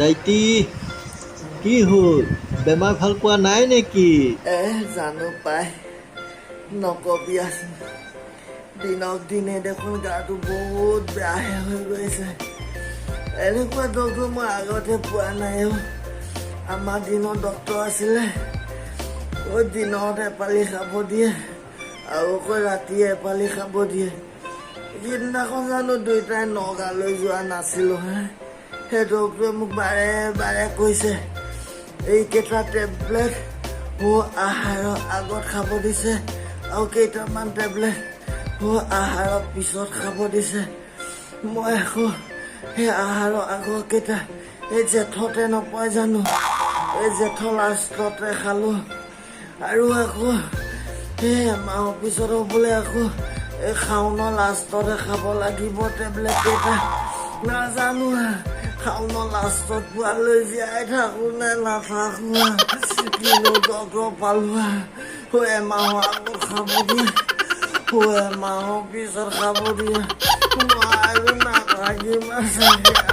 তাইটি কি হ'ল বেমাৰ ভাল পোৱা নাই নেকি? জানো পাই নকবি আছিল দিনক দিনে দেখোন গাটো বহুত বেয়াহে হৈ গৈছে। এনেকুৱা ডক্টৰ মই আগতে পোৱা নাই। আমাৰ দিনৰ ডক্টৰ আছিলে দিনত এপালি খাব দিয়ে আৰু ৰাতি এপালি খাব দিয়ে। সিদিনাখন জানো দুয়োটাই নগাঁৱলৈ যোৱা নাছিলোঁ সেই ডক্টৰে মোক বাৰে বাৰে কৈছে এইকেইটা টেবলেট মোৰ আহাৰৰ আগত খাব দিছে আৰু কেইটামান টেবলেট মোৰ আহাৰৰ পিছত খাব দিছে। মই আকৌ সেই আহাৰৰ আগৰকেইটা এই জেঠতে নপয় জানো এই জেঠৰ লাষ্টতে খালোঁ আৰু আকৌ সেই এমাহৰ পিছত বোলে আকৌ এই শাওনৰ লাষ্টতে খাব লাগিব টেবলেট কেইটা। নাজানো শাওনৰ লাষ্টত পোৱালৈ জীয়াই থাকোঁ নে নাথাকোঁ। কিনো ডক্টৰ পালোঁ এমাহৰ আগত খাব দিয়ে এমাহৰ পিছত খাব দিয়ে। মই আৰু নাথাকিম চাগে।